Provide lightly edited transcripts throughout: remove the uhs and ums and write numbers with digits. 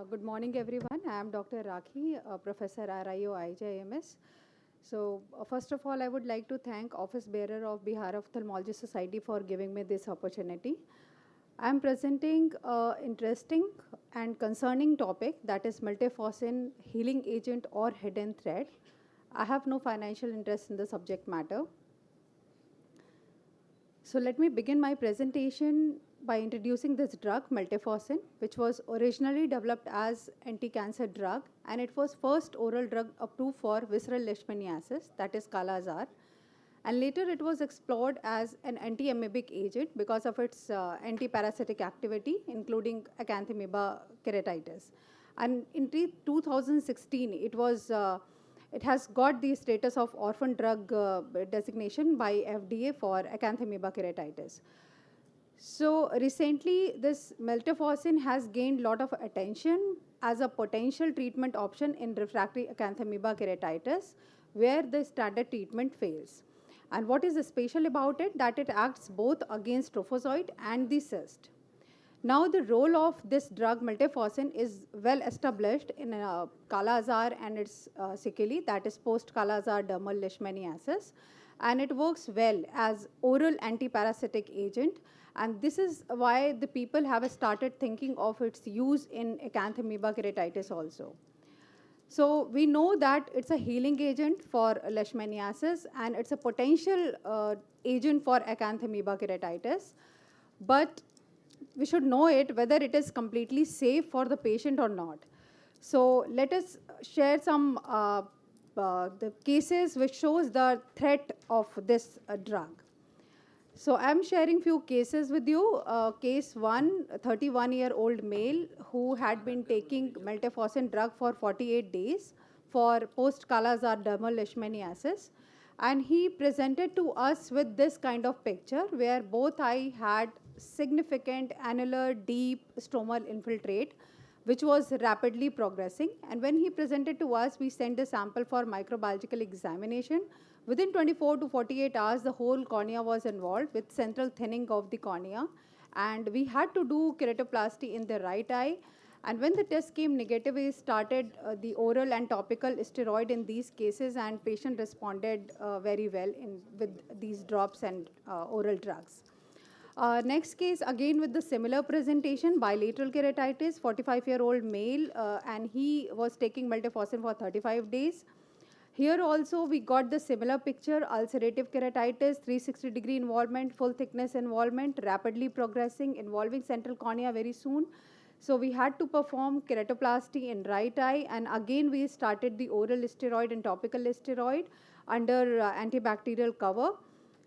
Good morning, everyone. I am Dr. Rakhi, Professor RIO So, first of all, I would like to thank Office Bearer of Bihar Ophthalmology Society for giving me this opportunity. I am presenting an interesting and concerning topic, that is Miltefosine healing agent or hidden threat. I have no financial interest in the subject matter. So let me begin my presentation by introducing this drug, Miltefosine, which was originally developed as anti-cancer drug, and it was first oral drug approved for visceral leishmaniasis, that is Kala-Azar. And later it was explored as an anti-amoebic agent because of its anti-parasitic activity, including acanthamoeba keratitis. And in 2016, it has got the status of orphan drug designation by FDA for acanthamoeba keratitis. So recently, this miltefosine has gained a lot of attention as a potential treatment option in refractory acanthamoeba keratitis, where the standard treatment fails. And what is special about it? That it acts both against trophozoite and the cyst. Now, the role of this drug miltefosine is well established in Kala-Azar and its sequelae, that is post-Kala-Azar dermal leishmaniasis, and it works well as oral antiparasitic agent. And this is why the people have started thinking of its use in acanthamoeba keratitis also. So we know that it's a healing agent for leishmaniasis and it's a potential agent for acanthamoeba keratitis. But we should know it whether it is completely safe for the patient or not. So let us share some the cases which shows the threat of this drug. So I'm sharing few cases with you. Case 1, 31-year-old male who had been taking miltefosine drug for 48 days for post-Kala-Azar dermal leishmaniasis. And he presented to us with this kind of picture where both eye had significant annular deep stromal infiltrate, which was rapidly progressing. And when he presented to us, we sent the sample for microbiological examination. Within 24 to 48 hours, the whole cornea was involved with central thinning of the cornea. And we had to do keratoplasty in the right eye. And when the test came negative, we started the oral and topical steroid in these cases, and patient responded very well with these drops and oral drugs. Next case, again with the similar presentation, bilateral keratitis, 45-year-old male, and he was taking miltefosine for 35 days. Here also we got the similar picture, ulcerative keratitis, 360-degree involvement, full thickness involvement, rapidly progressing, involving central cornea very soon. So we had to perform keratoplasty in right eye, and again we started the oral steroid and topical steroid under antibacterial cover.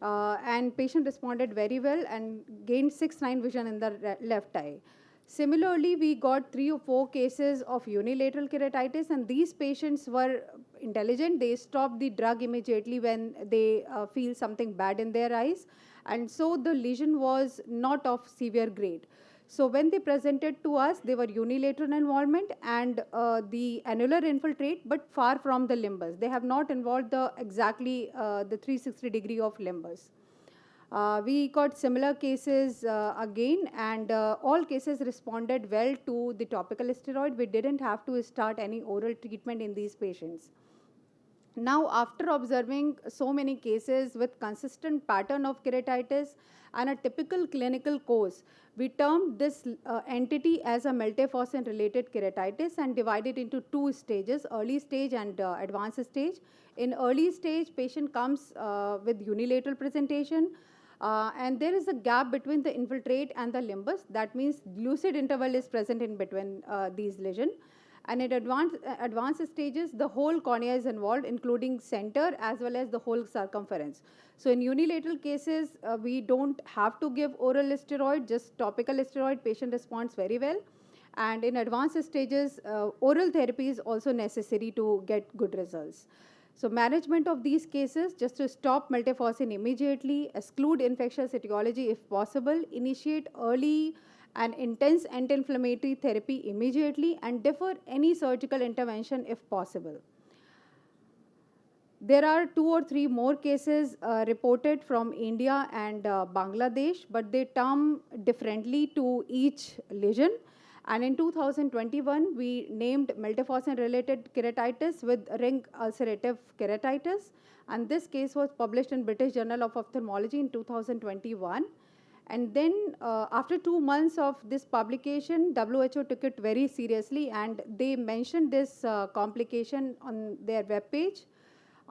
And patient responded very well and gained 6/9 vision in the left eye. Similarly, we got 3 or 4 cases of unilateral keratitis, and these patients were intelligent. They stopped the drug immediately when they feel something bad in their eyes, and so the lesion was not of severe grade. So when they presented to us, they were unilateral involvement and the annular infiltrate, but far from the limbus. They have not involved exactly the 360 degree of limbus. We got similar cases again, and all cases responded well to the topical steroid. We didn't have to start any oral treatment in these patients. Now, after observing so many cases with consistent pattern of keratitis and a typical clinical course, we termed this entity as a miltefosine related keratitis and divided into 2 stages, early stage and advanced stage. In early stage, patient comes with unilateral presentation, and there is a gap between the infiltrate and the limbus. That means lucid interval is present in between these lesions. And in advanced stages, the whole cornea is involved, including center as well as the whole circumference. So in unilateral cases, we don't have to give oral steroid, just topical steroid. Patient responds very well. And in advanced stages, oral therapy is also necessary to get good results. So management of these cases, just to stop miltefosine immediately, exclude infectious etiology if possible, initiate early and intense anti-inflammatory therapy immediately, and defer any surgical intervention if possible. There are 2 or 3 more cases reported from India and Bangladesh, but they term differently to each lesion. And in 2021, we named miltefosine-related keratitis with ring ulcerative keratitis. And this case was published in British Journal of Ophthalmology in 2021. And then after 2 months of this publication, WHO took it very seriously and they mentioned this complication on their webpage.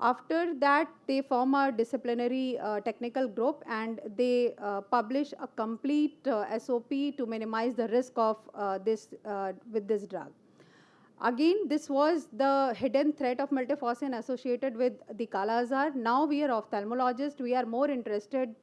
After that, they form a disciplinary technical group and they publish a complete SOP to minimize the risk of this with this drug. Again, this was the hidden threat of miltefosine associated with the Kala Azar. Now we are ophthalmologists, we are more interested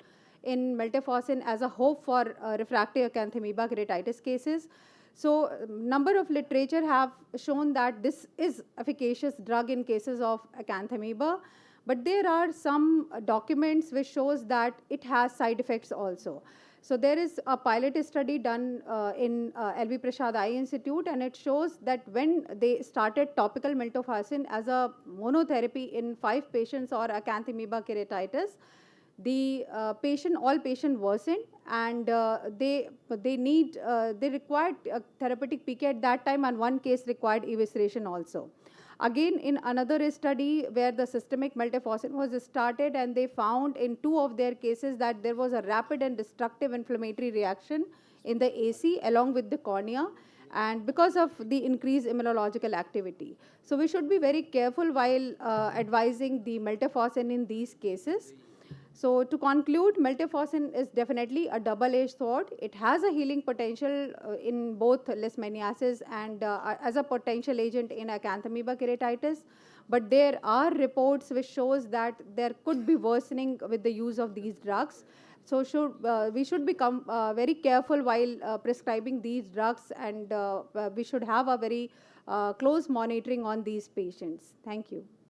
in miltefosine as a hope for refractory acanthamoeba keratitis cases. So, number of literature have shown that this is efficacious drug in cases of acanthamoeba, but there are some documents which shows that it has side effects also. So there is a pilot study done in LV Prasad Eye Institute, and it shows that when they started topical miltefosine as a monotherapy in 5 patients or acanthamoeba keratitis, the all patient worsened, and they required therapeutic PK at that time, and one case required evisceration also. Again, in another study where the systemic miltefosine was started, and they found in 2 of their cases that there was a rapid and destructive inflammatory reaction in the AC along with the cornea, and because of the increased immunological activity. So we should be very careful while advising the miltefosine in these cases. So to conclude, miltefosine is definitely a double-edged sword. It has a healing potential in both leishmaniasis and as a potential agent in acanthamoeba keratitis. But there are reports which shows that there could be worsening with the use of these drugs. So we should become very careful while prescribing these drugs, and we should have a very close monitoring on these patients. Thank you.